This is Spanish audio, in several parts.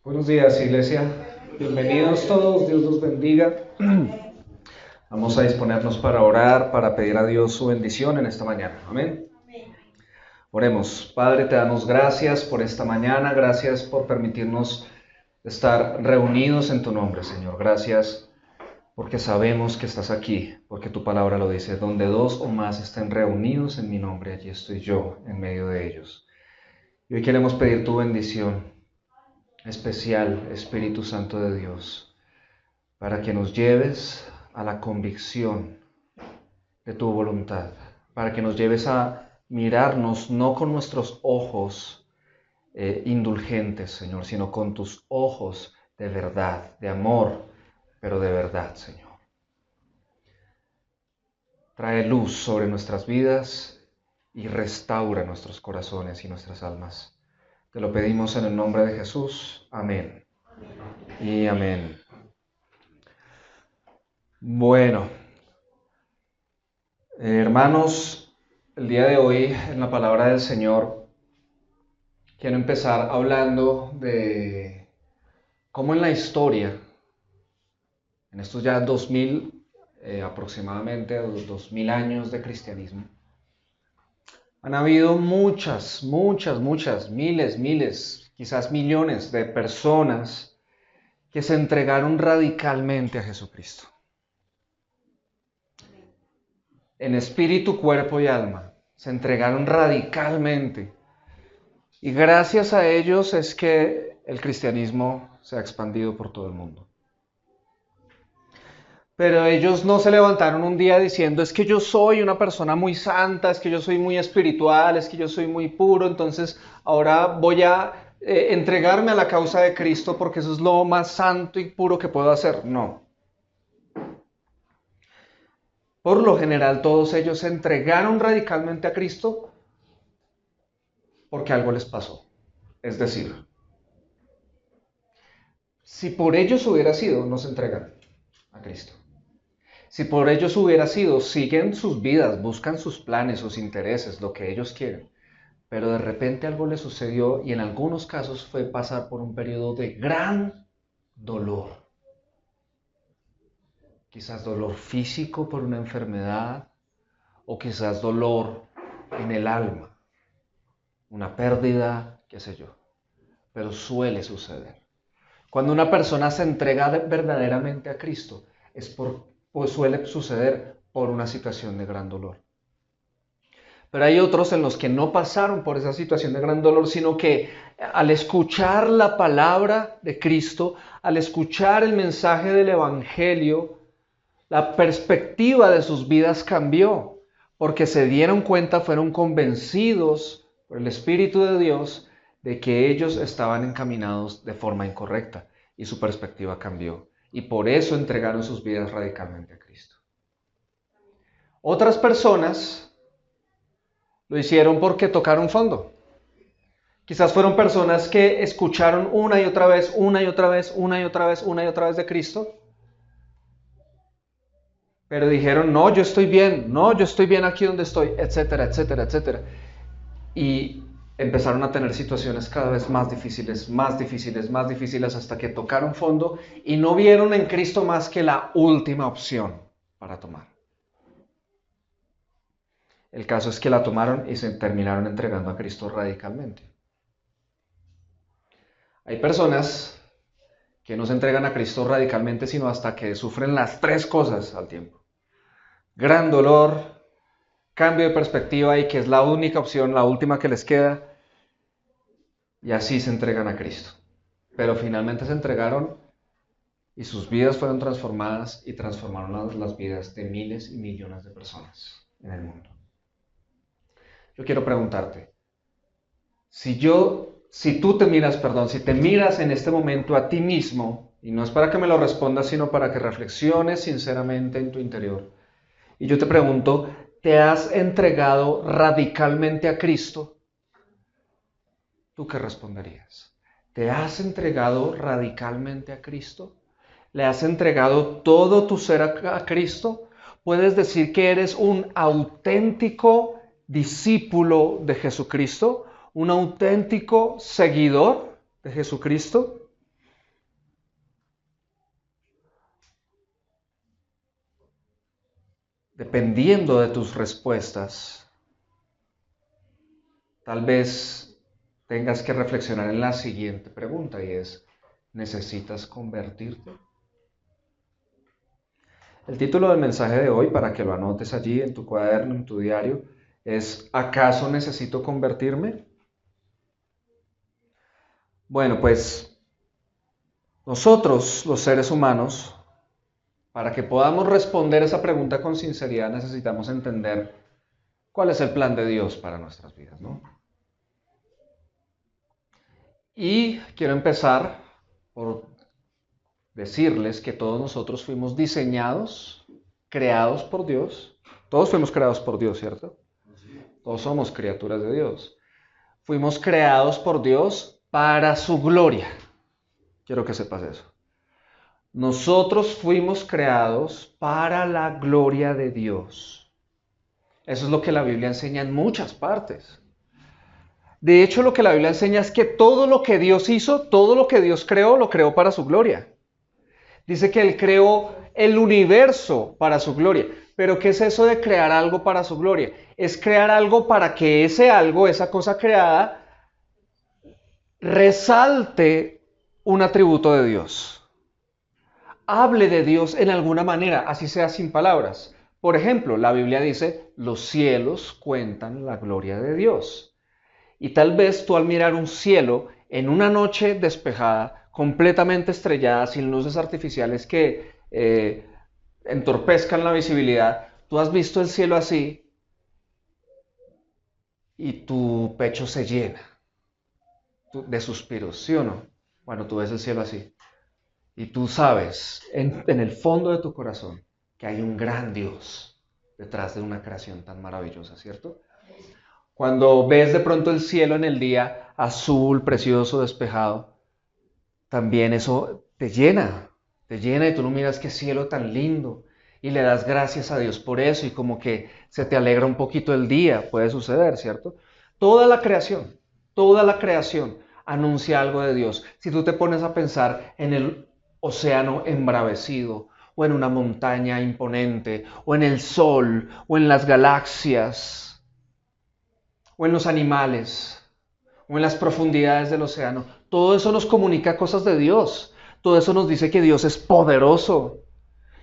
Buenos días, iglesia. Bienvenidos todos. Dios los bendiga. Vamos a disponernos para orar, para pedir a Dios su bendición en esta mañana. Amén. Oremos. Padre, te damos gracias por esta mañana. Gracias por permitirnos estar reunidos en tu nombre, Señor. Gracias porque sabemos que estás aquí, porque tu palabra lo dice. Donde dos o más estén reunidos en mi nombre, allí estoy yo en medio de ellos. Y hoy queremos pedir tu bendición especial, Espíritu Santo de Dios, para que nos lleves a la convicción de tu voluntad, para que nos lleves a mirarnos no con nuestros ojos indulgentes, Señor, sino con tus ojos de verdad, de amor, pero de verdad, Señor. Trae luz sobre nuestras vidas y restaura nuestros corazones y nuestras almas. Te lo pedimos en el nombre de Jesús. Amén. Y amén. Bueno, hermanos, el día de hoy en la palabra del Señor quiero empezar hablando de cómo en la historia, en estos ya 2000, aproximadamente 2000 años de cristianismo, han habido muchas, miles, quizás millones de personas que se entregaron radicalmente a Jesucristo. En espíritu, cuerpo y alma, se entregaron radicalmente. Y gracias a ellos es que el cristianismo se ha expandido por todo el mundo. Pero ellos no se levantaron un día diciendo, es que yo soy una persona muy santa, es que yo soy muy espiritual, es que yo soy muy puro, entonces ahora voy a entregarme a la causa de Cristo porque eso es lo más santo y puro que puedo hacer. No. Por lo general todos ellos se entregaron radicalmente a Cristo porque algo les pasó. Es decir, si por ellos hubiera sido, no se entregan a Cristo. Si por ellos hubiera sido, siguen sus vidas, buscan sus planes, sus intereses, lo que ellos quieren. Pero de repente algo les sucedió y en algunos casos fue pasar por un periodo de gran dolor. Quizás dolor físico por una enfermedad o quizás dolor en el alma, una pérdida, qué sé yo. Pero suele suceder. Cuando una persona se entrega verdaderamente a Cristo, pues suele suceder por una situación de gran dolor. Pero hay otros en los que no pasaron por esa situación de gran dolor, sino que al escuchar la palabra de Cristo, al escuchar el mensaje del Evangelio, la perspectiva de sus vidas cambió, porque se dieron cuenta, fueron convencidos por el Espíritu de Dios de que ellos estaban encaminados de forma incorrecta y su perspectiva cambió. Y por eso entregaron sus vidas radicalmente a Cristo. Otras personas lo hicieron porque tocaron fondo. Quizás fueron personas que escucharon una y otra vez, una y otra vez, una y otra vez, una y otra vez de Cristo. Pero dijeron, no, yo estoy bien, no, yo estoy bien aquí donde estoy, etcétera, etcétera, etcétera. Y empezaron a tener situaciones cada vez más difíciles, más difíciles, más difíciles, hasta que tocaron fondo y no vieron en Cristo más que la última opción para tomar. El caso es que la tomaron y se terminaron entregando a Cristo radicalmente. Hay personas que no se entregan a Cristo radicalmente, sino hasta que sufren las tres cosas al tiempo. Gran dolor, cambio de perspectiva y que es la única opción, la última que les queda, y así se entregan a Cristo. Pero finalmente se entregaron y sus vidas fueron transformadas y transformaron las vidas de miles y millones de personas en el mundo. Yo quiero preguntarte, si te miras en este momento a ti mismo, y no es para que me lo respondas, sino para que reflexiones sinceramente en tu interior, y yo te pregunto, ¿te has entregado radicalmente a Cristo? ¿Tú qué responderías? ¿Te has entregado radicalmente a Cristo? ¿Le has entregado todo tu ser a Cristo? ¿Puedes decir que eres un auténtico discípulo de Jesucristo? ¿Un auténtico seguidor de Jesucristo? dependiendo de tus respuestas, tal vez tengas que reflexionar en la siguiente pregunta y es, ¿necesitas convertirte? El título del mensaje de hoy, para que lo anotes allí en tu cuaderno, en tu diario, es ¿acaso necesito convertirme? Bueno, pues nosotros, los seres humanos, para que podamos responder esa pregunta con sinceridad, necesitamos entender cuál es el plan de Dios para nuestras vidas, ¿no? Y quiero empezar por decirles que todos nosotros fuimos diseñados, creados por Dios. Todos fuimos creados por Dios, ¿cierto? Todos somos criaturas de Dios. Fuimos creados por Dios para su gloria. Quiero que sepas eso. Nosotros fuimos creados para la gloria de Dios. Eso es lo que la Biblia enseña en muchas partes. De hecho, lo que la Biblia enseña es que todo lo que Dios hizo, todo lo que Dios creó, lo creó para su gloria. Dice que Él creó el universo para su gloria. Pero ¿qué es eso de crear algo para su gloria? Es crear algo para que ese algo, esa cosa creada, resalte un atributo de Dios. Hable de Dios en alguna manera, así sea sin palabras. Por ejemplo, la Biblia dice, los cielos cuentan la gloria de Dios. Y tal vez tú al mirar un cielo en una noche despejada, completamente estrellada, sin luces artificiales que entorpezcan la visibilidad, tú has visto el cielo así y tu pecho se llena de suspiros, ¿sí o no? Bueno, tú ves el cielo así. Y tú sabes en el fondo de tu corazón que hay un gran Dios detrás de una creación tan maravillosa, ¿cierto? Cuando ves de pronto el cielo en el día azul, precioso, despejado, también eso te llena y tú no miras qué cielo tan lindo y le das gracias a Dios por eso y como que se te alegra un poquito el día, puede suceder, ¿cierto? Toda la creación anuncia algo de Dios. Si tú te pones a pensar en el océano embravecido, o en una montaña imponente, o en el sol, o en las galaxias, o en los animales, o en las profundidades del océano, todo eso nos comunica cosas de Dios. Todo eso nos dice que Dios es poderoso,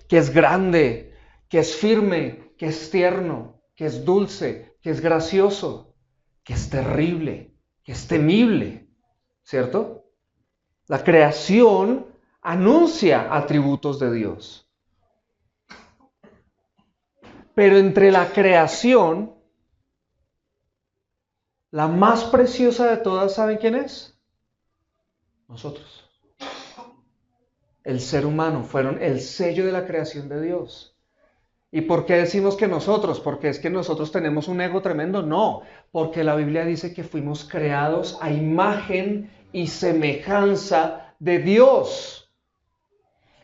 que es grande, que es firme, que es tierno, que es dulce, que es gracioso, que es terrible, que es temible, ¿cierto? La creación anuncia atributos de Dios. Pero entre la creación, la más preciosa de todas, ¿saben quién es? Nosotros. El ser humano fueron el sello de la creación de Dios. ¿Y por qué decimos que nosotros? ¿Porque es que nosotros tenemos un ego tremendo? No, porque la Biblia dice que fuimos creados a imagen y semejanza de Dios.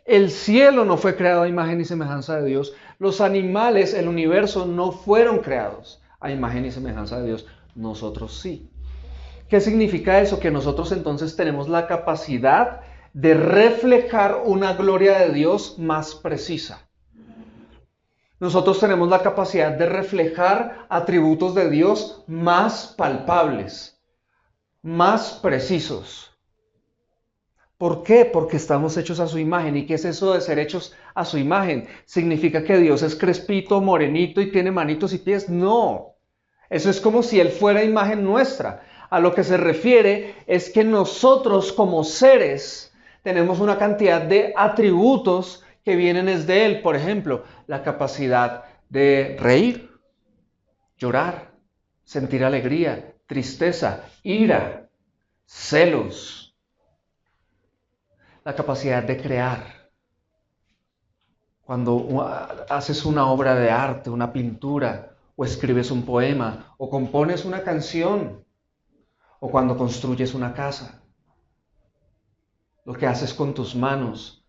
El cielo no fue creado a imagen y semejanza de Dios. Los animales, el universo no fueron creados a imagen y semejanza de Dios. Nosotros sí. ¿Qué significa eso? Que nosotros entonces tenemos la capacidad de reflejar una gloria de Dios más precisa. Nosotros tenemos la capacidad de reflejar atributos de Dios más palpables, más precisos. ¿Por qué? Porque estamos hechos a su imagen. ¿Y qué es eso de ser hechos a su imagen? ¿Significa que Dios es crespito, morenito y tiene manitos y pies? No. Eso es como si Él fuera imagen nuestra. A lo que se refiere es que nosotros como seres tenemos una cantidad de atributos que vienen desde Él. Por ejemplo, la capacidad de reír, llorar, sentir alegría, tristeza, ira, celos. La capacidad de crear. Cuando haces una obra de arte, una pintura, o escribes un poema, o compones una canción, o cuando construyes una casa. Lo que haces con tus manos.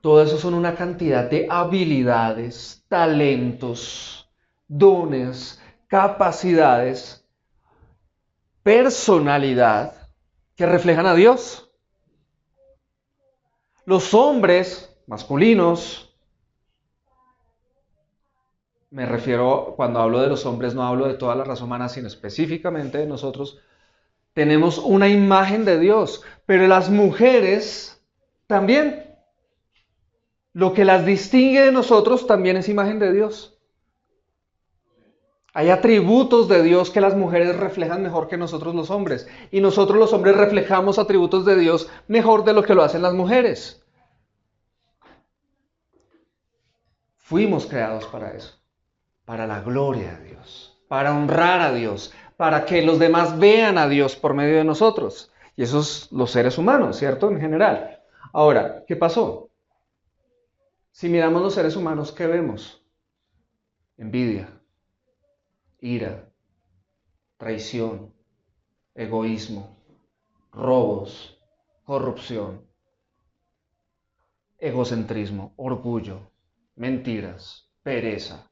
Todo eso son una cantidad de habilidades, talentos, dones, capacidades, personalidad que reflejan a Dios. Los hombres masculinos me refiero, cuando hablo de los hombres, no hablo de toda la raza humana, sino específicamente de nosotros, tenemos una imagen de Dios, pero las mujeres también. Lo que las distingue de nosotros también es imagen de Dios. Hay atributos de Dios que las mujeres reflejan mejor que nosotros los hombres. Y nosotros los hombres reflejamos atributos de Dios mejor de lo que lo hacen las mujeres. Fuimos creados para eso, para la gloria de Dios, para honrar a Dios, para que los demás vean a Dios por medio de nosotros. Y esos los seres humanos, ¿cierto? En general. Ahora, ¿qué pasó? Si miramos los seres humanos, ¿qué vemos? Envidia, ira, traición, egoísmo, robos, corrupción, egocentrismo, orgullo, mentiras, pereza,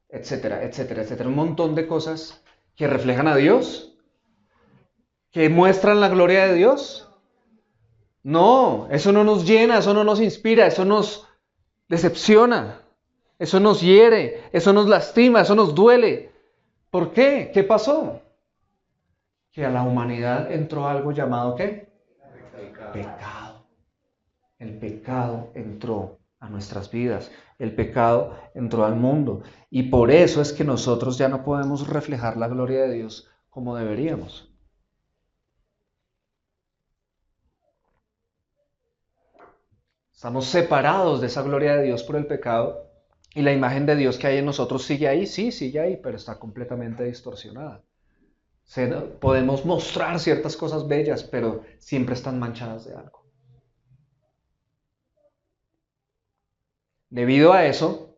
etcétera, etcétera, etcétera. Un montón de cosas que reflejan a Dios, que muestran la gloria de Dios. No, eso no nos llena, eso no nos inspira, eso nos decepciona, eso nos hiere, eso nos lastima, eso nos duele. ¿Por qué? ¿Qué pasó? Que a la humanidad entró algo llamado ¿qué? Pecado. El pecado entró a nuestras vidas, el pecado entró al mundo. Y por eso es que nosotros ya no podemos reflejar la gloria de Dios como deberíamos. Estamos separados de esa gloria de Dios por el pecado y la imagen de Dios que hay en nosotros sigue ahí, sí, sigue ahí, pero está completamente distorsionada. Podemos mostrar ciertas cosas bellas, pero siempre están manchadas de algo. Debido a eso,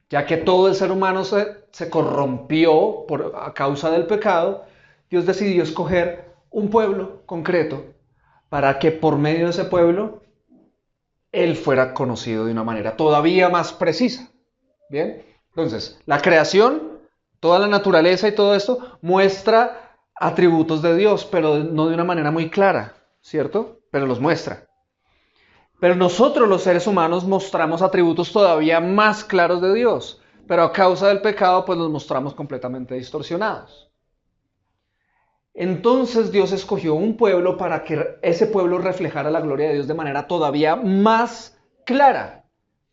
ya que todo el ser humano se corrompió a causa del pecado, Dios decidió escoger un pueblo concreto para que por medio de ese pueblo Él fuera conocido de una manera todavía más precisa. ¿Bien? Entonces, la creación, toda la naturaleza y todo esto muestra atributos de Dios, pero no de una manera muy clara, ¿cierto? Pero los muestra. Pero nosotros los seres humanos mostramos atributos todavía más claros de Dios, pero a causa del pecado pues los mostramos completamente distorsionados. Entonces Dios escogió un pueblo para que ese pueblo reflejara la gloria de Dios de manera todavía más clara.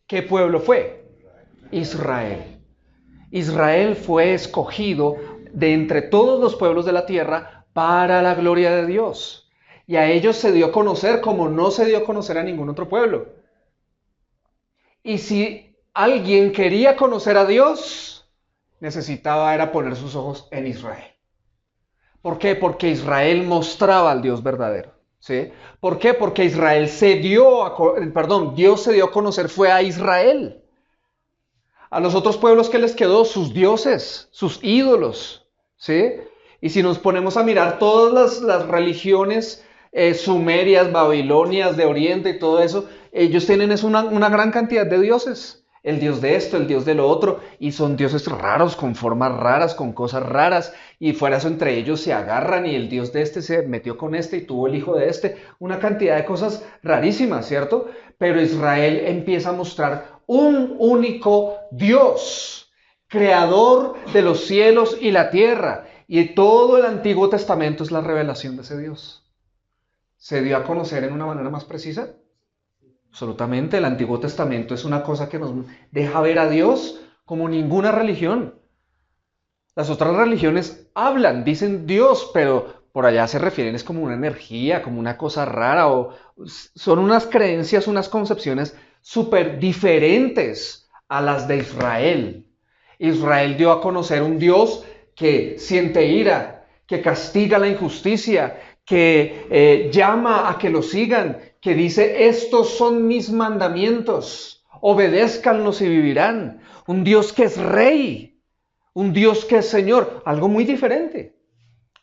¿Qué pueblo fue? Israel. Israel fue escogido de entre todos los pueblos de la tierra para la gloria de Dios. Y a ellos se dio a conocer como no se dio a conocer a ningún otro pueblo. Y si alguien quería conocer a Dios, necesitaba era poner sus ojos en Israel. ¿Por qué? Porque Israel mostraba al Dios verdadero. ¿Sí? ¿Por qué? Porque Dios se dio a conocer fue a Israel. A los otros pueblos, ¿qué les quedó? Sus dioses, sus ídolos. ¿Sí? Y si nos ponemos a mirar todas las religiones sumerias, babilonias, de Oriente y todo eso, ellos tienen una gran cantidad de dioses. El dios de esto, el dios de lo otro, y son dioses raros, con formas raras, con cosas raras, y fuera eso entre ellos se agarran, y el dios de este se metió con este y tuvo el hijo de este, una cantidad de cosas rarísimas, ¿cierto? Pero Israel empieza a mostrar un único Dios, creador de los cielos y la tierra, y todo el Antiguo Testamento es la revelación de ese Dios. ¿Se dio a conocer en una manera más precisa? Absolutamente, el Antiguo Testamento es una cosa que nos deja ver a Dios como ninguna religión. Las otras religiones hablan, dicen Dios, pero por allá se refieren es como una energía, como una cosa rara, o son unas creencias, unas concepciones súper diferentes a las de Israel. Israel dio a conocer un Dios que siente ira, que castiga la injusticia, que llama a que lo sigan, que dice, estos son mis mandamientos, obedézcanlos y vivirán. Un Dios que es rey, un Dios que es Señor, algo muy diferente.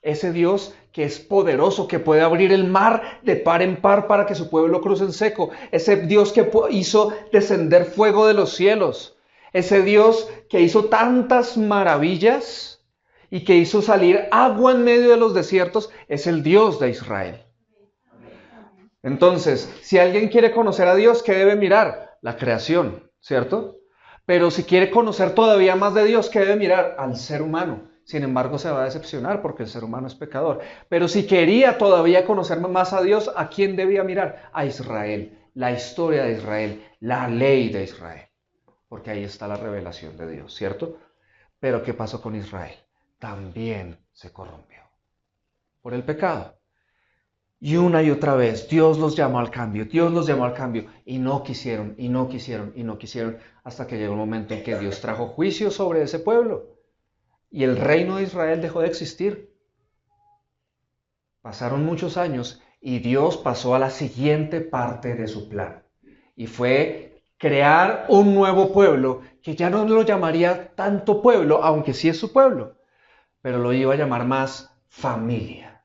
Ese Dios que es poderoso, que puede abrir el mar de par en par para que su pueblo cruce en seco. Ese Dios que hizo descender fuego de los cielos. Ese Dios que hizo tantas maravillas y que hizo salir agua en medio de los desiertos, es el Dios de Israel. Entonces, si alguien quiere conocer a Dios, ¿qué debe mirar? La creación, ¿cierto? Pero si quiere conocer todavía más de Dios, ¿qué debe mirar? Al ser humano. Sin embargo, se va a decepcionar porque el ser humano es pecador. Pero si quería todavía conocer más a Dios, ¿a quién debía mirar? A Israel, la historia de Israel, la ley de Israel. Porque ahí está la revelación de Dios, ¿cierto? Pero ¿qué pasó con Israel? También se corrompió por el pecado. Y una y otra vez Dios los llamó al cambio, Dios los llamó al cambio, y no quisieron, y no quisieron, y no quisieron, hasta que llegó el momento en que Dios trajo juicio sobre ese pueblo. Y el reino de Israel dejó de existir. Pasaron muchos años y Dios pasó a la siguiente parte de su plan. Y fue crear un nuevo pueblo que ya no lo llamaría tanto pueblo, aunque sí es su pueblo, pero lo iba a llamar más familia.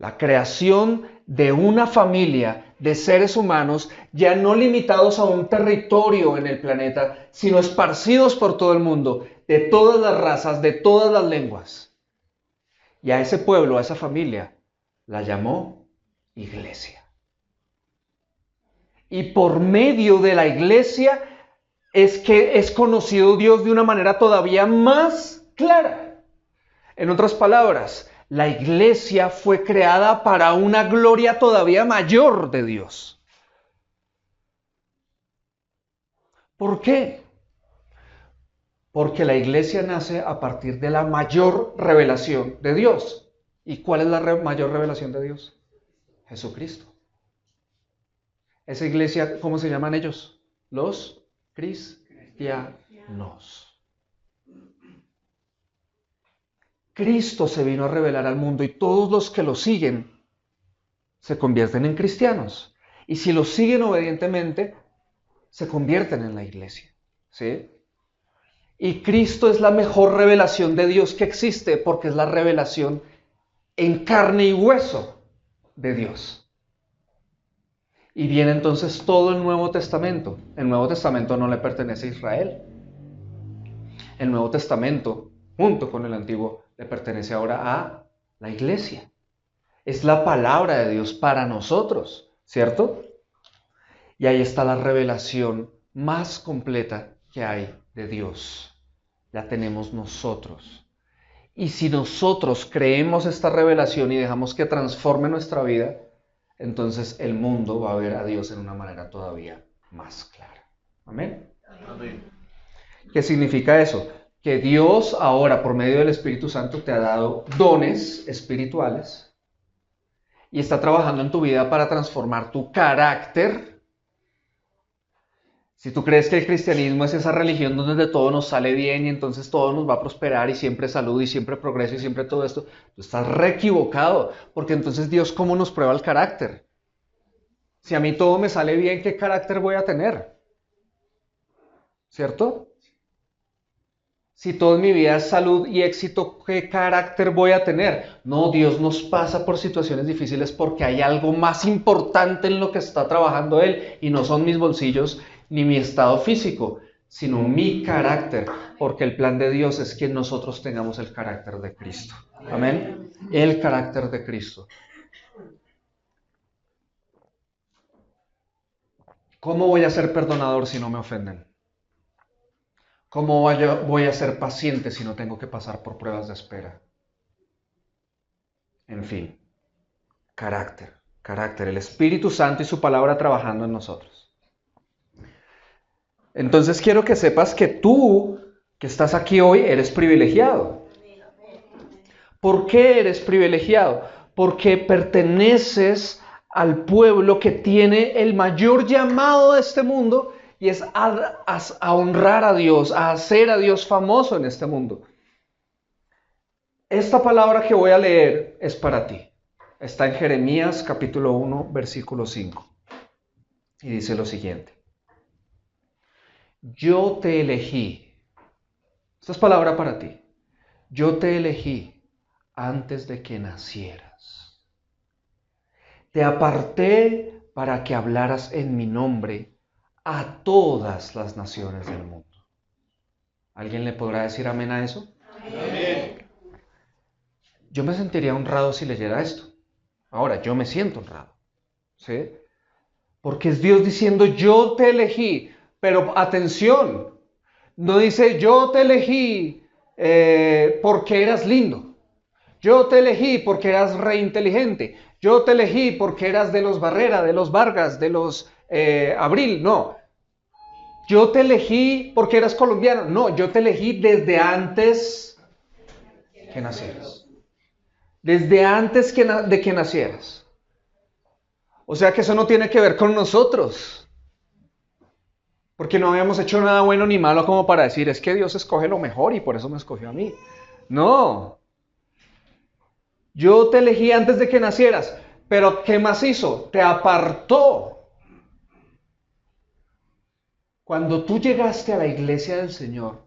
La creación de una familia de seres humanos ya no limitados a un territorio en el planeta, sino esparcidos por todo el mundo, de todas las razas, de todas las lenguas. Y a ese pueblo, a esa familia, la llamó iglesia. Y por medio de la iglesia es que es conocido Dios de una manera todavía más clara. En otras palabras, la iglesia fue creada para una gloria todavía mayor de Dios. ¿Por qué? Porque la iglesia nace a partir de la mayor revelación de Dios. ¿Y cuál es la mayor revelación de Dios? Jesucristo. Esa iglesia, ¿cómo se llaman ellos? Los cristianos. Cristo se vino a revelar al mundo y todos los que lo siguen se convierten en cristianos. Y si lo siguen obedientemente, se convierten en la iglesia. ¿Sí? Y Cristo es la mejor revelación de Dios que existe porque es la revelación en carne y hueso de Dios. Y viene entonces todo el Nuevo Testamento. El Nuevo Testamento no le pertenece a Israel. El Nuevo Testamento, junto con el Antiguo, le pertenece ahora a la iglesia. Es la palabra de Dios para nosotros, ¿cierto? Y ahí está la revelación más completa que hay de Dios. La tenemos nosotros. Y si nosotros creemos esta revelación y dejamos que transforme nuestra vida, entonces el mundo va a ver a Dios en una manera todavía más clara. ¿Amén? Amén. ¿Qué significa eso? Que Dios ahora, por medio del Espíritu Santo, te ha dado dones espirituales y está trabajando en tu vida para transformar tu carácter. Si tú crees que el cristianismo es esa religión donde todo nos sale bien y entonces todo nos va a prosperar y siempre salud y siempre progreso y siempre todo esto, tú estás re equivocado, porque entonces Dios, ¿cómo nos prueba el carácter? Si a mí todo me sale bien, ¿qué carácter voy a tener? ¿Cierto? Si todo en mi vida es salud y éxito, ¿qué carácter voy a tener? No, Dios nos pasa por situaciones difíciles porque hay algo más importante en lo que está trabajando Él y no son mis bolsillos ni mi estado físico, sino mi carácter, porque el plan de Dios es que nosotros tengamos el carácter de Cristo. Amén. El carácter de Cristo. ¿Cómo voy a ser perdonador si no me ofenden? ¿Cómo voy a ser paciente si no tengo que pasar por pruebas de espera? En fin, carácter, el Espíritu Santo y su palabra trabajando en nosotros. Entonces quiero que sepas que tú, que estás aquí hoy, eres privilegiado. ¿Por qué eres privilegiado? Porque perteneces al pueblo que tiene el mayor llamado de este mundo y es a honrar a Dios, a hacer a Dios famoso en este mundo. Esta palabra que voy a leer es para ti. Está en Jeremías capítulo 1, versículo 5. Y dice lo siguiente. Yo te elegí. Esta es palabra para ti. Yo te elegí antes de que nacieras. Te aparté para que hablaras en mi nombre a todas las naciones del mundo. ¿Alguien le podrá decir amén a eso? Amén. Yo me sentiría honrado si leyera esto. Ahora, yo me siento honrado. ¿Sí? Porque es Dios diciendo, yo te elegí Pero atención, no dice yo te elegí porque eras lindo. Yo te elegí porque eras re inteligente. Yo te elegí porque eras de los Barrera, de los Vargas, de los Abril. No. Yo te elegí porque eras colombiano. No, yo te elegí desde antes que nacieras. Desde antes de que nacieras. O sea que eso no tiene que ver con nosotros. Porque no habíamos hecho nada bueno ni malo como para decir, es que Dios escoge lo mejor y por eso me escogió a mí. No. Yo te elegí antes de que nacieras. Pero ¿qué más hizo? Te apartó. Cuando tú llegaste a la iglesia del Señor,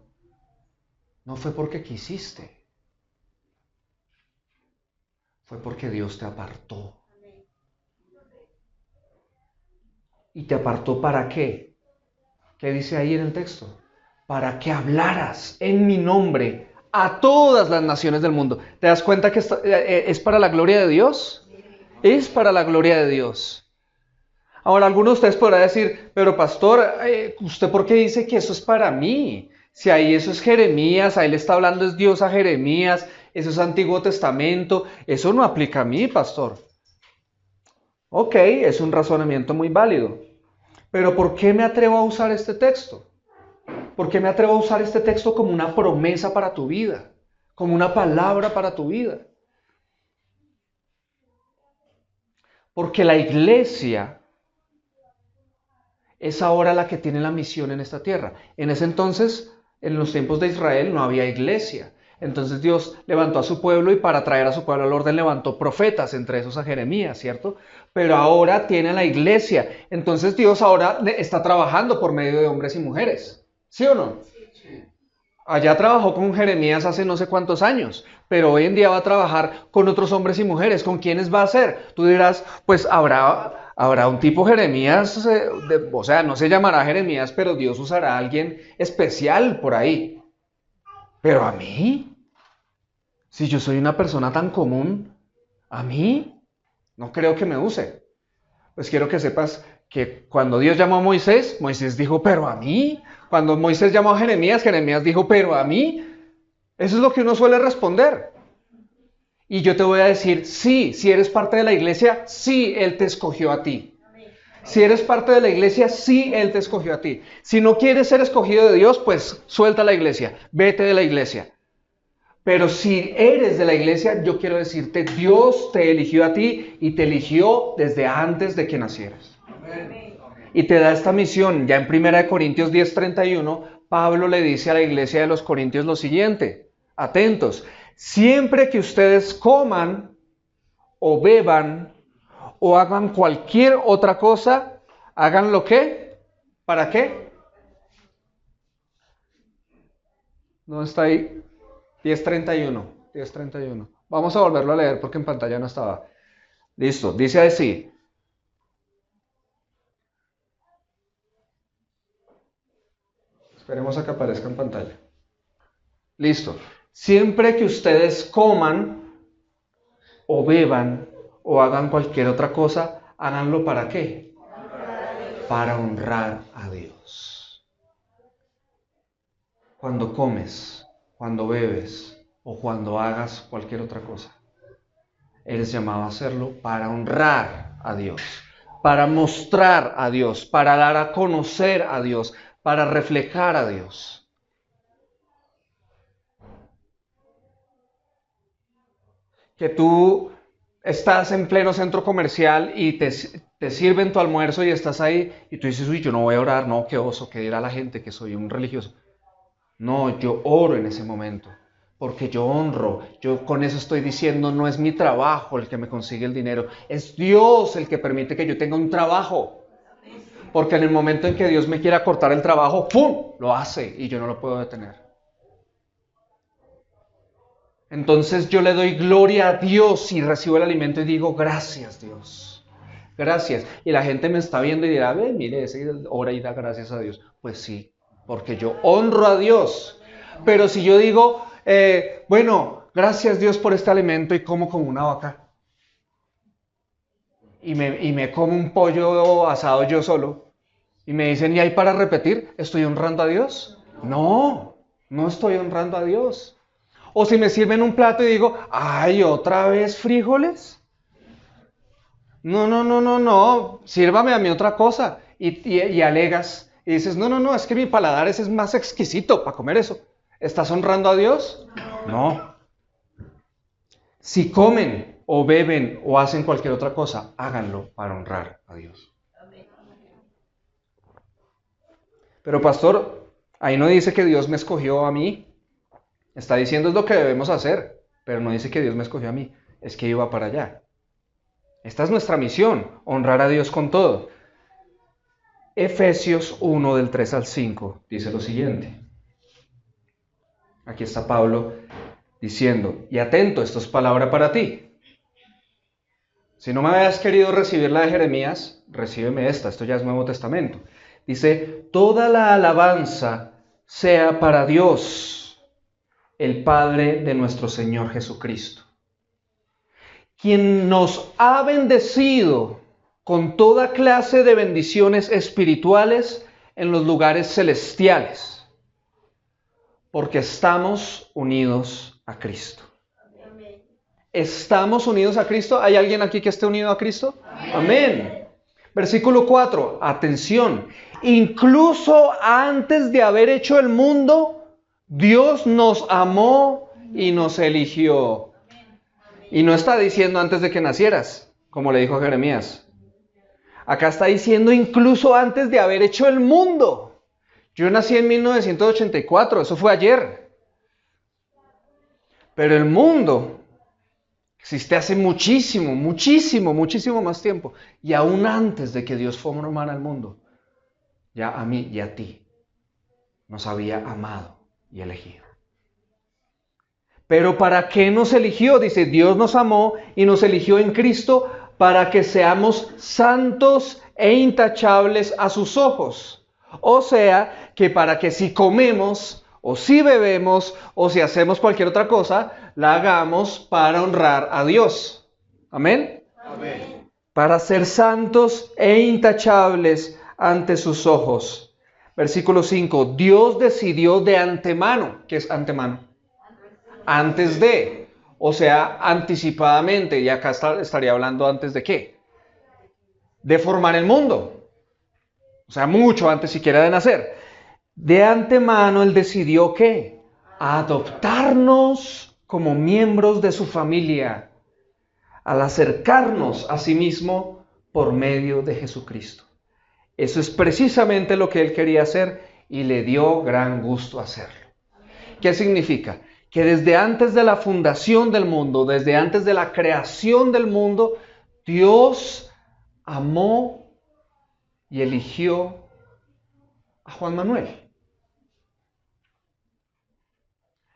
no fue porque quisiste. Fue porque Dios te apartó. ¿Y te apartó para qué? ¿Qué dice ahí en el texto? Para que hablaras en mi nombre a todas las naciones del mundo. ¿Te das cuenta que es para la gloria de Dios? Es para la gloria de Dios. Ahora, algunos de ustedes podrán decir, pero pastor, ¿usted por qué dice que eso es para mí? Si ahí eso es Jeremías, ahí le está hablando es Dios a Jeremías, eso es Antiguo Testamento, eso no aplica a mí, pastor. Ok, es un razonamiento muy válido. Pero ¿por qué me atrevo a usar este texto? ¿Por qué me atrevo a usar este texto como una promesa para tu vida? Como una palabra para tu vida. Porque la iglesia es ahora la que tiene la misión en esta tierra. En ese entonces, en los tiempos de Israel, no había iglesia. Entonces Dios levantó a su pueblo y para traer a su pueblo al orden levantó profetas, entre esos a Jeremías, ¿cierto? Pero ahora tiene a la iglesia. Entonces Dios ahora está trabajando por medio de hombres y mujeres. ¿Sí o no? Sí. Allá trabajó con Jeremías hace no sé cuántos años, pero hoy en día va a trabajar con otros hombres y mujeres. ¿Con quiénes va a ser? Tú dirás, pues habrá un tipo Jeremías, o sea, no se llamará Jeremías, pero Dios usará a alguien especial por ahí. Pero a mí, si yo soy una persona tan común, a mí no creo que me use. Pues quiero que sepas que cuando Dios llamó a Moisés, Moisés dijo, pero a mí. Cuando Moisés llamó a Jeremías, Jeremías dijo, pero a mí. Eso es lo que uno suele responder. Y yo te voy a decir, sí, si eres parte de la iglesia, sí, Él te escogió a ti. Si eres parte de la iglesia, sí, Él te escogió a ti. Si no quieres ser escogido de Dios, pues suelta la iglesia, vete de la iglesia. Pero si eres de la iglesia, yo quiero decirte, Dios te eligió a ti y te eligió desde antes de que nacieras. Y te da esta misión. Ya en 1 Corintios 10:31, Pablo le dice a la iglesia de los Corintios lo siguiente. Atentos. Siempre que ustedes coman o beban o hagan cualquier otra cosa, ¿hagan lo qué? ¿Para qué? ¿Dónde está ahí? 10:31. Vamos a volverlo a leer porque en pantalla no estaba. Listo, dice así. Esperemos a que aparezca en pantalla. Listo. Siempre que ustedes coman o beban o hagan cualquier otra cosa, háganlo ¿para qué? Para honrar a Dios. Cuando comes, cuando bebes o cuando hagas cualquier otra cosa, eres llamado a hacerlo para honrar a Dios, para mostrar a Dios, para dar a conocer a Dios, para reflejar a Dios. Que tú estás en pleno centro comercial y te sirven tu almuerzo y estás ahí y tú dices, uy, yo no voy a orar, no, qué oso, qué dirá la gente que soy un religioso. No, yo oro en ese momento, porque yo honro, yo con eso estoy diciendo, no es mi trabajo el que me consigue el dinero, es Dios el que permite que yo tenga un trabajo. Porque en el momento en que Dios me quiera cortar el trabajo, ¡pum!, lo hace y yo no lo puedo detener. Entonces yo le doy gloria a Dios y recibo el alimento y digo, gracias Dios, gracias. Y la gente me está viendo y dirá, ve, mire, ese ora y da gracias a Dios. Pues sí, porque yo honro a Dios. Pero si yo digo, bueno, gracias Dios por este alimento y como una vaca. Y me como un pollo asado yo solo. Y me dicen, ¿y ahí para repetir? ¿Estoy honrando a Dios? No, no estoy honrando a Dios. O si me sirven un plato y digo, ¡ay, otra vez frijoles! No, sírvame a mí otra cosa. Y alegas y dices, no, es que mi paladar ese es más exquisito para comer eso. ¿Estás honrando a Dios? No. Si comen o beben o hacen cualquier otra cosa, háganlo para honrar a Dios. Pero pastor, ahí no dice que Dios me escogió a mí. Está diciendo es lo que debemos hacer, pero no dice que Dios me escogió a mí. Es que iba para allá. Esta es nuestra misión, honrar a Dios con todo. Efesios 1 del 3 al 5 dice lo siguiente. Aquí está Pablo diciendo, y atento, esto es palabra para ti. Si no me habías querido recibir la de Jeremías, recíbeme esta, esto ya es Nuevo Testamento. Dice, toda la alabanza sea para Dios, el Padre de nuestro Señor Jesucristo, quien nos ha bendecido con toda clase de bendiciones espirituales en los lugares celestiales, porque estamos unidos a Cristo. ¿Estamos unidos a Cristo? ¿Hay alguien aquí que esté unido a Cristo? Amén. Versículo 4, atención. Incluso antes de haber hecho el mundo, Dios nos amó y nos eligió. Y no está diciendo antes de que nacieras, como le dijo a Jeremías. Acá está diciendo incluso antes de haber hecho el mundo. Yo nací en 1984, eso fue ayer. Pero el mundo existe hace muchísimo más tiempo. Y aún antes de que Dios formara el mundo, ya a mí y a ti nos había amado y elegido. Pero ¿para qué nos eligió? Dice, Dios nos amó y nos eligió en Cristo para que seamos santos e intachables a sus ojos. O sea, que para que si comemos o si bebemos o si hacemos cualquier otra cosa, la hagamos para honrar a Dios. ¿Amén? Amén. Para ser santos e intachables ante sus ojos. Versículo 5. Dios decidió de antemano. ¿Qué es antemano? Antes de. O sea, anticipadamente. Y acá estaría hablando antes de qué. De formar el mundo. O sea, mucho antes siquiera de nacer. De antemano Él decidió ¿qué? Adoptarnos como miembros de su familia, al acercarnos a sí mismo por medio de Jesucristo. Eso es precisamente lo que Él quería hacer y le dio gran gusto hacerlo. ¿Qué significa? Que desde antes de la fundación del mundo, desde antes de la creación del mundo, Dios amó y eligió a Juan Manuel.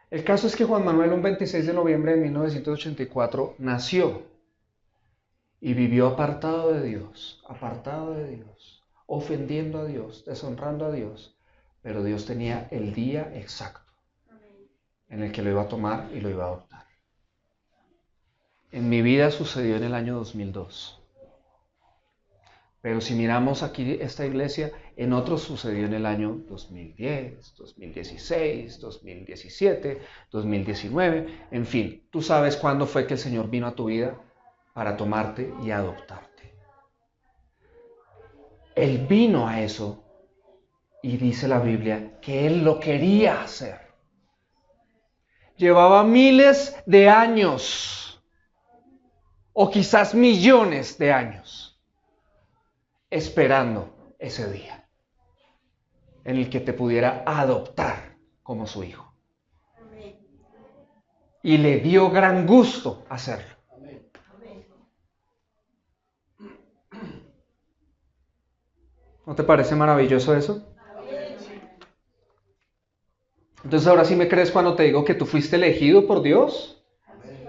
El caso es que Juan Manuel, un 26 de noviembre de 1984, nació y vivió apartado de Dios, ofendiendo a Dios, deshonrando a Dios, pero Dios tenía el día exacto en el que lo iba a tomar y lo iba a adoptar. En mi vida sucedió en el año 2002. Pero si miramos aquí esta iglesia, en otros sucedió en el año 2010, 2016, 2017, 2019, en fin, tú sabes cuándo fue que el Señor vino a tu vida para tomarte y adoptarte. Él vino a eso y dice la Biblia que Él lo quería hacer. Llevaba miles de años, o quizás millones de años, esperando ese día en el que te pudiera adoptar como su hijo. Y le dio gran gusto hacerlo. ¿No te parece maravilloso eso? Entonces ahora sí me crees cuando te digo que tú fuiste elegido por Dios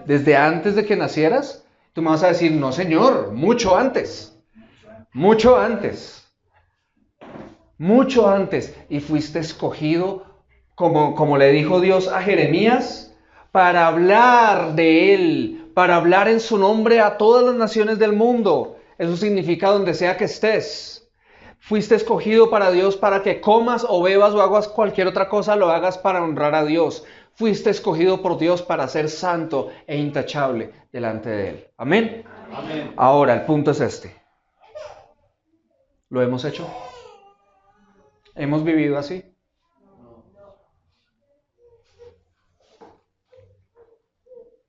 desde antes de que nacieras. Tú me vas a decir, no Señor, mucho antes. Mucho antes, y fuiste escogido, como le dijo Dios a Jeremías, para hablar de Él, para hablar en su nombre a todas las naciones del mundo. Eso significa donde sea que estés. Fuiste escogido para Dios para que comas o bebas o hagas cualquier otra cosa, lo hagas para honrar a Dios. Fuiste escogido por Dios para ser santo e intachable delante de Él. Amén. Amén. Ahora, el punto es este. ¿Lo hemos hecho? ¿Hemos vivido así?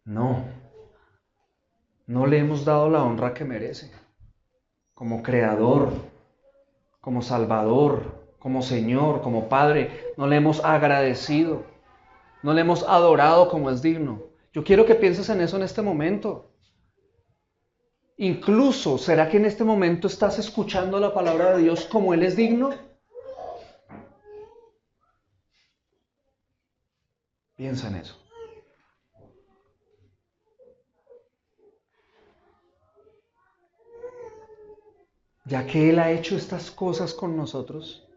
No. No le hemos dado la honra que merece. Como creador, como salvador, como Señor, como Padre. No le hemos agradecido. No le hemos adorado como es digno. Yo quiero que pienses en eso en este momento. Incluso, ¿será que en este momento estás escuchando la palabra de Dios como Él es digno? Piensa en eso. Ya que Él ha hecho estas cosas con nosotros,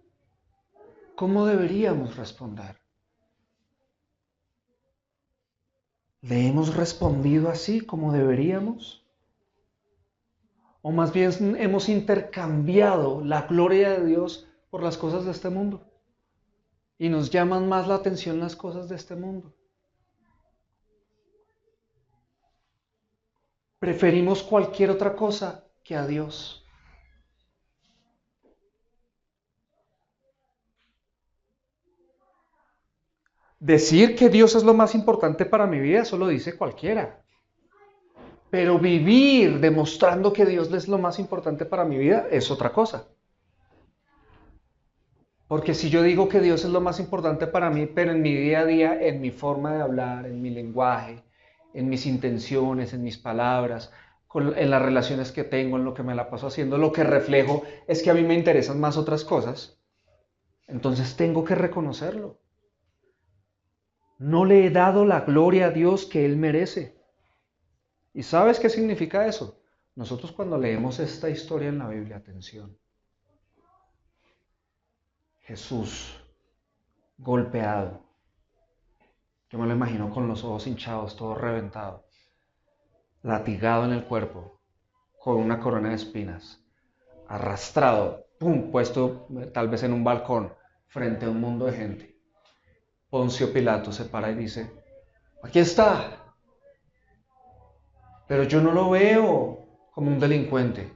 ¿cómo deberíamos responder? ¿Le hemos respondido así como deberíamos? ¿O más bien hemos intercambiado la gloria de Dios por las cosas de este mundo? Y nos llaman más la atención las cosas de este mundo. Preferimos cualquier otra cosa que a Dios. Decir que Dios es lo más importante para mi vida, eso lo dice cualquiera. Pero vivir demostrando que Dios es lo más importante para mi vida es otra cosa. Porque si yo digo que Dios es lo más importante para mí, pero en mi día a día, en mi forma de hablar, en mi lenguaje, en mis intenciones, en mis palabras, en las relaciones que tengo, en lo que me la paso haciendo, lo que reflejo es que a mí me interesan más otras cosas, entonces tengo que reconocerlo. No le he dado la gloria a Dios que Él merece. ¿Y sabes qué significa eso? Nosotros cuando leemos esta historia en la Biblia, atención. Jesús, golpeado. Yo me lo imagino con los ojos hinchados, todo reventado. Latigado en el cuerpo, con una corona de espinas. Arrastrado, pum, puesto tal vez en un balcón, frente a un mundo de gente. Poncio Pilato se para y dice, aquí está. Pero yo no lo veo como un delincuente.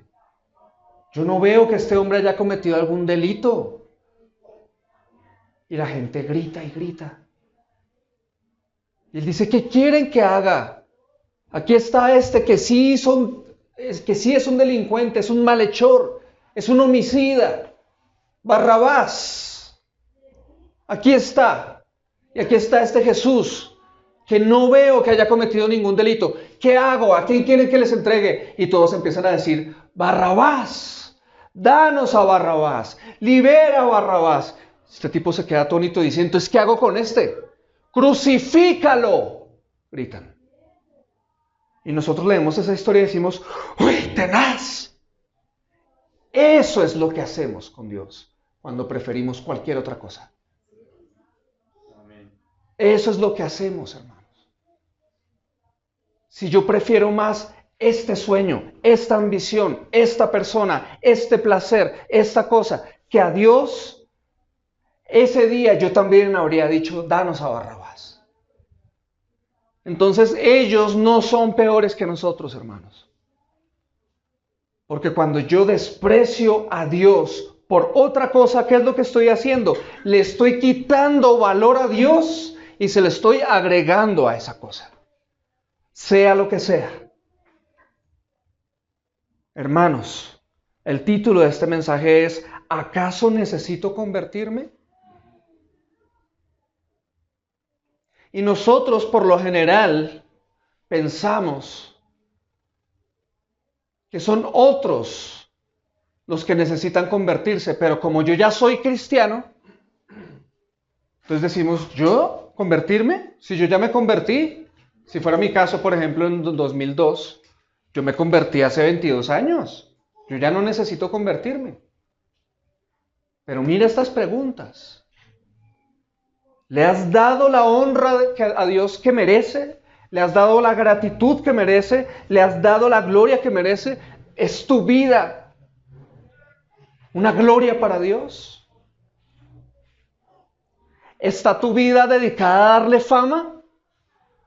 Yo no veo que este hombre haya cometido algún delito. Y la gente grita y grita. Y él dice, ¿qué quieren que haga? Aquí está este que sí es un delincuente, es un malhechor, es un homicida. Barrabás. Aquí está. Y aquí está este Jesús, que no veo que haya cometido ningún delito. ¿Qué hago? ¿A quién quieren que les entregue? Y todos empiezan a decir, Barrabás, danos a Barrabás, libera a Barrabás. Este tipo se queda atónito diciendo, entonces, ¿qué hago con este? ¡Crucifícalo! Gritan. Y nosotros leemos esa historia y decimos, ¡uy, tenaz! Eso es lo que hacemos con Dios cuando preferimos cualquier otra cosa. Eso es lo que hacemos, hermanos. Si yo prefiero más este sueño, esta ambición, esta persona, este placer, esta cosa, que a Dios, ese día yo también habría dicho, danos a Barrabás. Entonces ellos no son peores que nosotros, hermanos. Porque cuando yo desprecio a Dios por otra cosa, ¿qué es lo que estoy haciendo? Le estoy quitando valor a Dios y se le estoy agregando a esa cosa. Sea lo que sea. Hermanos, el título de este mensaje es, ¿acaso necesito convertirme? Y nosotros, por lo general, pensamos que son otros los que necesitan convertirse, pero como yo ya soy cristiano, entonces decimos, ¿yo convertirme? Si yo ya me convertí, si fuera mi caso, por ejemplo, en 2002, yo me convertí hace 22 años, yo ya no necesito convertirme. Pero mira estas preguntas. ¿Le has dado la honra a Dios que merece? ¿Le has dado la gratitud que merece? ¿Le has dado la gloria que merece? Es tu vida. ¿Una gloria para Dios? ¿Está tu vida dedicada a darle fama?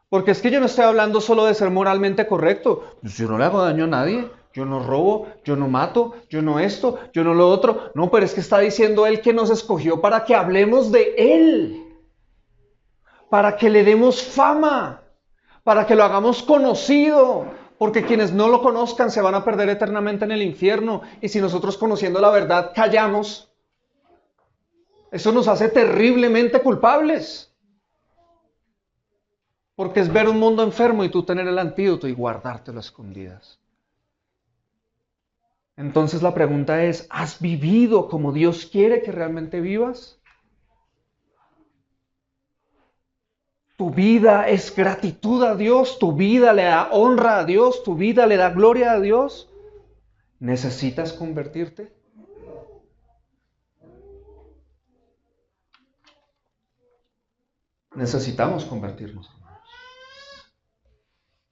Porque es que yo no estoy hablando solo de ser moralmente correcto. Pues yo no le hago daño a nadie. Yo no robo, yo no mato, yo no esto, yo no lo otro. No, pero es que está diciendo Él que nos escogió para que hablemos de Él. Para que le demos fama. Para que lo hagamos conocido. Porque quienes no lo conozcan se van a perder eternamente en el infierno. Y si nosotros conociendo la verdad callamos, eso nos hace terriblemente culpables. Porque es ver un mundo enfermo y tú tener el antídoto y guardártelo a escondidas. Entonces la pregunta es, ¿has vivido como Dios quiere que realmente vivas? Tu vida es gratitud a Dios, tu vida le da honra a Dios, tu vida le da gloria a Dios. ¿Necesitas convertirte? Necesitamos convertirnos, hermanos.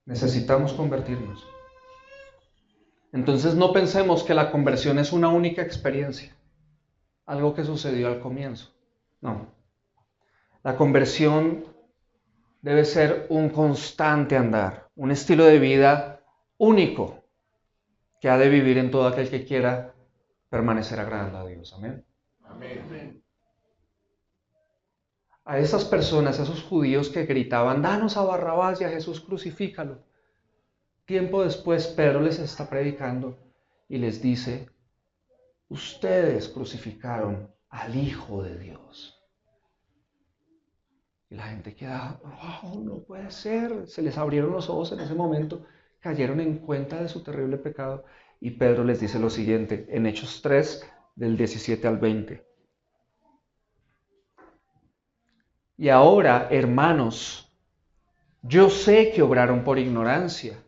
Necesitamos convertirnos. Entonces no pensemos que la conversión es una única experiencia, algo que sucedió al comienzo. No. La conversión debe ser un constante andar, un estilo de vida único que ha de vivir en todo aquel que quiera permanecer agradando a Dios. Amén. Amén. A esas personas, a esos judíos que gritaban, danos a Barrabás y a Jesús crucifícalo. Tiempo después Pedro les está predicando y les dice, ustedes crucificaron al Hijo de Dios. Y la gente queda, oh, no puede ser. Se les abrieron los ojos en ese momento, cayeron en cuenta de su terrible pecado. Y Pedro les dice lo siguiente, en Hechos 3, del 17 al 20. Y ahora, hermanos, yo sé que obraron por ignorancia,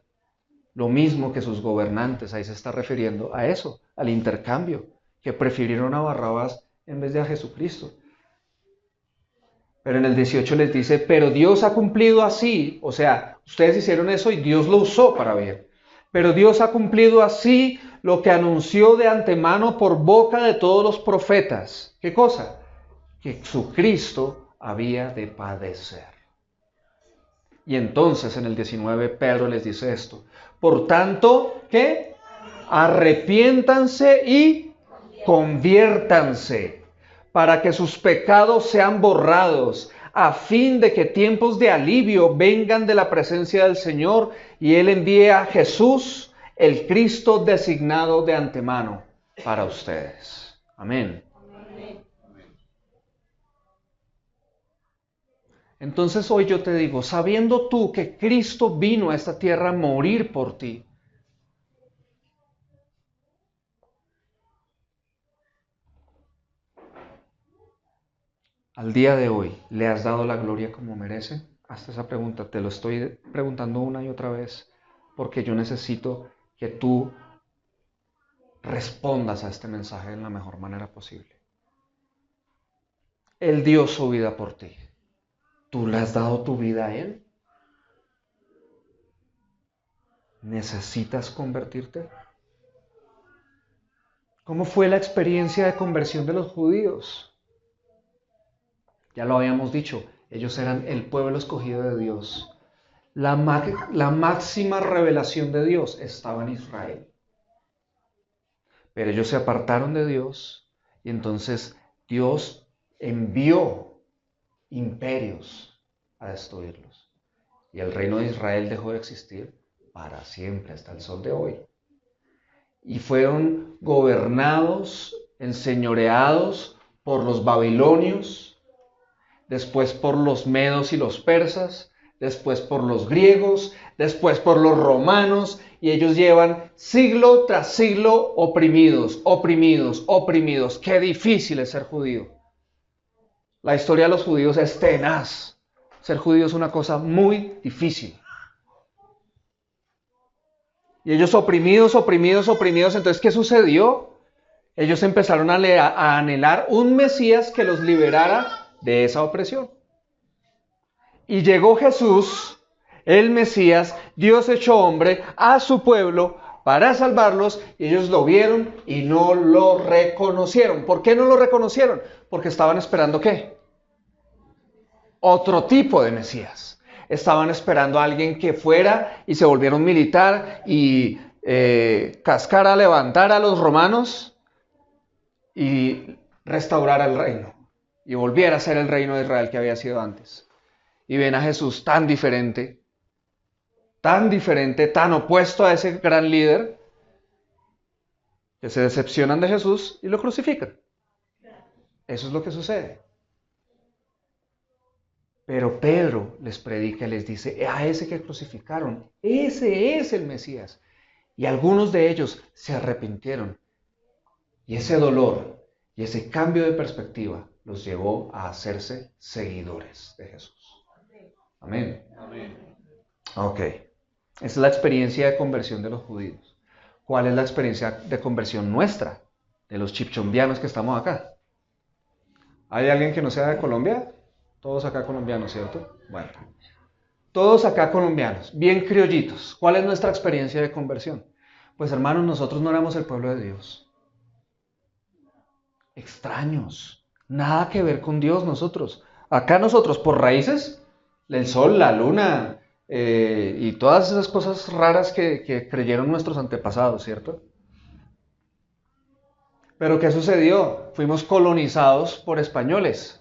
lo mismo que sus gobernantes. Ahí se está refiriendo a eso, al intercambio, que prefirieron a Barrabás en vez de a Jesucristo. Pero en el 18 les dice, pero Dios ha cumplido así, o sea, ustedes hicieron eso y Dios lo usó para bien. Pero Dios ha cumplido así lo que anunció de antemano por boca de todos los profetas. ¿Qué cosa? Que Jesucristo había de padecer. Y entonces en el 19 Pedro les dice esto. Por tanto, ¿qué? Arrepiéntanse y conviértanse para que sus pecados sean borrados, a fin de que tiempos de alivio vengan de la presencia del Señor y Él envíe a Jesús, el Cristo designado de antemano para ustedes. Amén. Entonces hoy yo te digo, sabiendo tú que Cristo vino a esta tierra a morir por ti, al día de hoy, ¿le has dado la gloria como merece? Hazte esa pregunta, te lo estoy preguntando una y otra vez, porque yo necesito que tú respondas a este mensaje de la mejor manera posible. Él dio su vida por ti. ¿Tú le has dado tu vida a Él? ¿Necesitas convertirte? ¿Cómo fue la experiencia de conversión de los judíos? Ya lo habíamos dicho, ellos eran el pueblo escogido de Dios. La máxima revelación de Dios estaba en Israel. Pero ellos se apartaron de Dios y entonces Dios envió imperios a destruirlos. Y el reino de Israel dejó de existir para siempre, hasta el sol de hoy. Y fueron gobernados, enseñoreados por los babilonios, después por los medos y los persas, después por los griegos, después por los romanos, y ellos llevan siglo tras siglo oprimidos, oprimidos, oprimidos. Qué difícil es ser judío. La historia de los judíos es tenaz. Ser judío es una cosa muy difícil. Y ellos oprimidos, oprimidos, oprimidos. Entonces, ¿qué sucedió? Ellos empezaron a anhelar un Mesías que los liberara de esa opresión. Y llegó Jesús, el Mesías, Dios hecho hombre, a su pueblo para salvarlos, y ellos lo vieron y no lo reconocieron. ¿Por qué no lo reconocieron? Porque estaban esperando ¿qué? Otro tipo de Mesías. Estaban esperando a alguien que fuera y se volviera un militar y cascara, levantara a los romanos y restaurara el reino y volviera a ser el reino de Israel que había sido antes. Y ven a Jesús tan diferente, tan opuesto a ese gran líder, que se decepcionan de Jesús y lo crucifican. Eso es lo que sucede. Pero Pedro les predica y les dice, a ese que crucificaron, ese es el Mesías. Y algunos de ellos se arrepintieron. Y ese dolor y ese cambio de perspectiva los llevó a hacerse seguidores de Jesús. Amén. Amén. Ok. Esa es la experiencia de conversión de los judíos. ¿Cuál es la experiencia de conversión nuestra? De los chipchombianos que estamos acá. ¿Hay alguien que no sea de Colombia? Todos acá colombianos, ¿cierto? Bueno. Todos acá colombianos, bien criollitos. ¿Cuál es nuestra experiencia de conversión? Pues hermanos, nosotros no éramos el pueblo de Dios. Extraños. Nada que ver con Dios nosotros. Acá nosotros, por raíces, el sol, la luna y todas esas cosas raras que creyeron nuestros antepasados, ¿cierto? Pero ¿qué sucedió? Fuimos colonizados por españoles.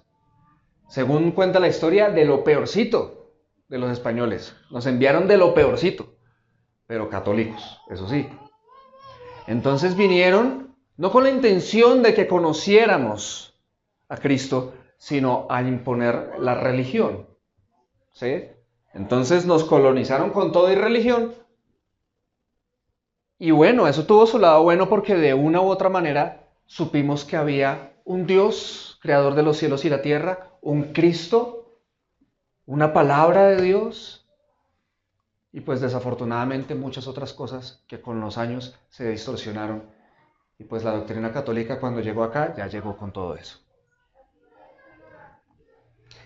Según cuenta la historia, de lo peorcito de los españoles. Nos enviaron de lo peorcito, pero católicos, eso sí. Entonces vinieron, no con la intención de que conociéramos a Cristo, sino a imponer la religión. ¿Sí? Entonces nos colonizaron con todo y religión. Y bueno, eso tuvo su lado bueno porque de una u otra manera supimos que había un Dios, creador de los cielos y la tierra, un Cristo, una palabra de Dios, y pues desafortunadamente muchas otras cosas que con los años se distorsionaron. Y pues la doctrina católica cuando llegó acá ya llegó con todo eso.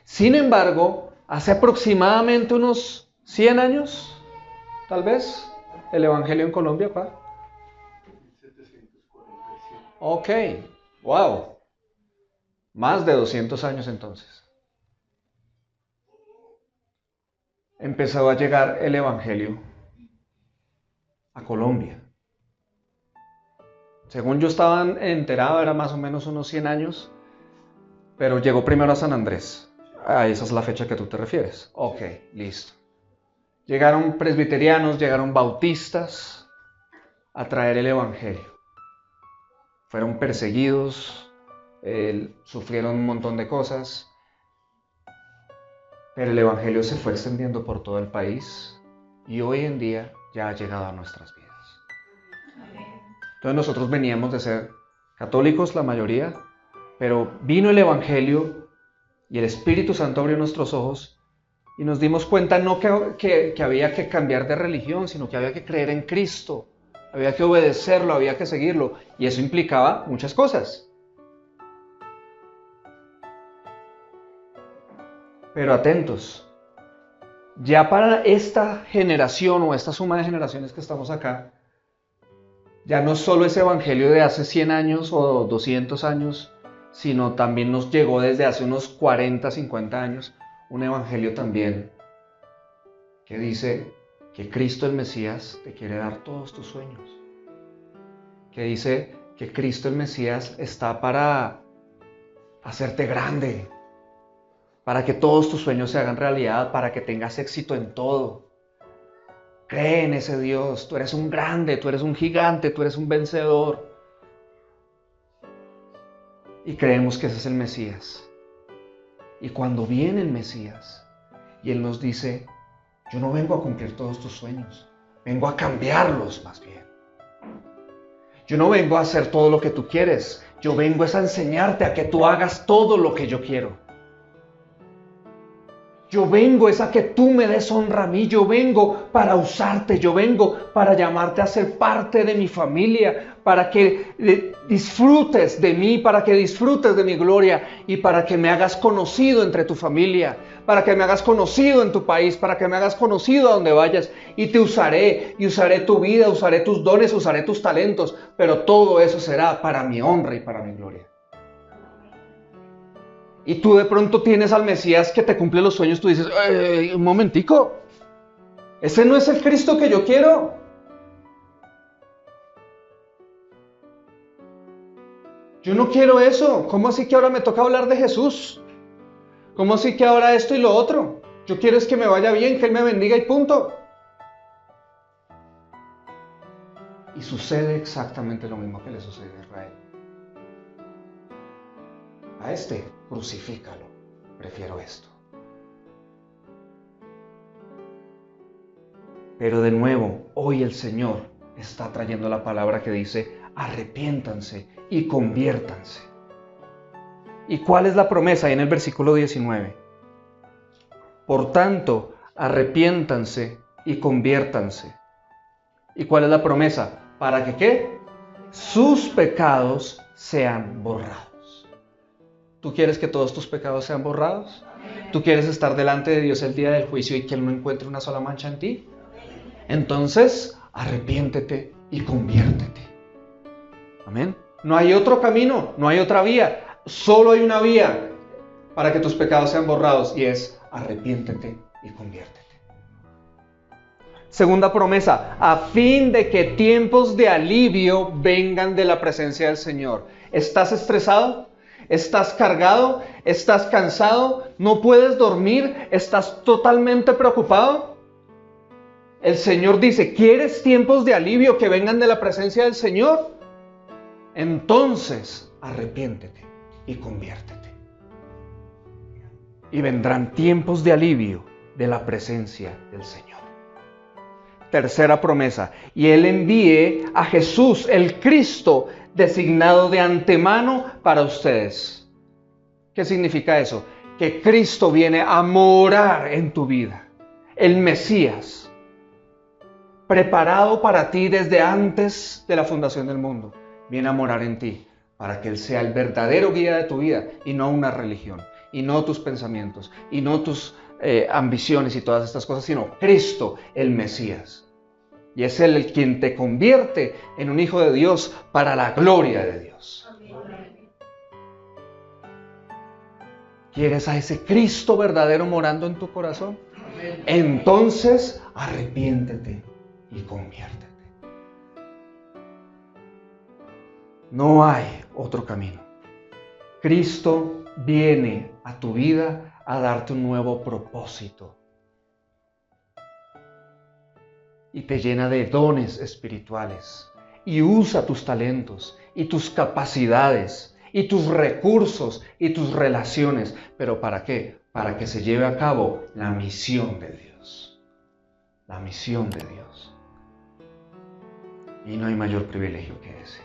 Sin embargo, hace aproximadamente unos 100 años, tal vez, el Evangelio en Colombia, ¿pa? 747. Ok, wow. Más de 200 años entonces. Empezó a llegar el Evangelio a Colombia. Según yo estaba enterado, era más o menos unos 100 años, pero llegó primero a San Andrés. Esa es la fecha que tú te refieres. Ok, listo. Llegaron presbiterianos, llegaron bautistas a traer el Evangelio. Fueron perseguidos, sufrieron un montón de cosas, pero el Evangelio se fue extendiendo por todo el país y hoy en día ya ha llegado a nuestras vidas. Entonces nosotros veníamos de ser católicos, la mayoría, pero vino el Evangelio y el Espíritu Santo abrió nuestros ojos y nos dimos cuenta no que había que cambiar de religión, sino que había que creer en Cristo, había que obedecerlo, había que seguirlo, y eso implicaba muchas cosas. Pero atentos, ya para esta generación o esta suma de generaciones que estamos acá, ya no solo ese evangelio de hace 100 años o 200 años, sino también nos llegó desde hace unos 40, 50 años, un evangelio también que dice que Cristo el Mesías te quiere dar todos tus sueños. Que dice que Cristo el Mesías está para hacerte grande, para que todos tus sueños se hagan realidad, para que tengas éxito en todo. Cree en ese Dios, tú eres un grande, tú eres un gigante, tú eres un vencedor. Y creemos que ese es el Mesías. Y cuando viene el Mesías, y Él nos dice, yo no vengo a cumplir todos tus sueños, vengo a cambiarlos más bien. Yo no vengo a hacer todo lo que tú quieres, yo vengo a enseñarte a que tú hagas todo lo que yo quiero. Yo vengo es a que tú me des honra a mí, yo vengo para usarte, yo vengo para llamarte a ser parte de mi familia, para que disfrutes de mí, para que disfrutes de mi gloria y para que me hagas conocido entre tu familia, para que me hagas conocido en tu país, para que me hagas conocido a donde vayas y te usaré y usaré tu vida, usaré tus dones, usaré tus talentos, pero todo eso será para mi honra y para mi gloria. Y tú de pronto tienes al Mesías que te cumple los sueños, tú dices, un momentico, ese no es el Cristo que yo quiero. Yo no quiero eso. ¿Cómo así que ahora me toca hablar de Jesús? ¿Cómo así que ahora esto y lo otro? Yo quiero es que me vaya bien, que Él me bendiga y punto. Y sucede exactamente lo mismo que le sucedió a Israel. A este, crucifícalo. Prefiero esto. Pero de nuevo, hoy el Señor está trayendo la palabra que dice, arrepiéntanse y conviértanse. ¿Y cuál es la promesa? Ahí en el versículo 19. Por tanto, arrepiéntanse y conviértanse. ¿Y cuál es la promesa? ¿Para que qué? Sus pecados sean borrados. ¿Tú quieres que todos tus pecados sean borrados? ¿Tú quieres estar delante de Dios el día del juicio y que Él no encuentre una sola mancha en ti? Entonces, arrepiéntete y conviértete. Amén. No hay otro camino, no hay otra vía. Solo hay una vía para que tus pecados sean borrados y es arrepiéntete y conviértete. Segunda promesa, a fin de que tiempos de alivio vengan de la presencia del Señor. ¿Estás estresado? ¿Estás cargado? ¿Estás cansado? ¿No puedes dormir? ¿Estás totalmente preocupado? El Señor dice, ¿quieres tiempos de alivio que vengan de la presencia del Señor? Entonces, arrepiéntete y conviértete. Y vendrán tiempos de alivio de la presencia del Señor. Tercera promesa, y Él envíe a Jesús, el Cristo, designado de antemano para ustedes. ¿Qué significa eso? Que Cristo viene a morar en tu vida. El Mesías, preparado para ti desde antes de la fundación del mundo, viene a morar en ti para que Él sea el verdadero guía de tu vida y no una religión, y no tus pensamientos, y no tus ambiciones y todas estas cosas, sino Cristo, el Mesías. Y es Él el quien te convierte en un hijo de Dios para la gloria de Dios. ¿Quieres a ese Cristo verdadero morando en tu corazón? Entonces, arrepiéntete y conviértete. No hay otro camino. Cristo viene a tu vida a darte un nuevo propósito. Y te llena de dones espirituales. Y usa tus talentos y tus capacidades y tus recursos y tus relaciones. ¿Pero para qué? Para que se lleve a cabo la misión de Dios. La misión de Dios. Y no hay mayor privilegio que ese.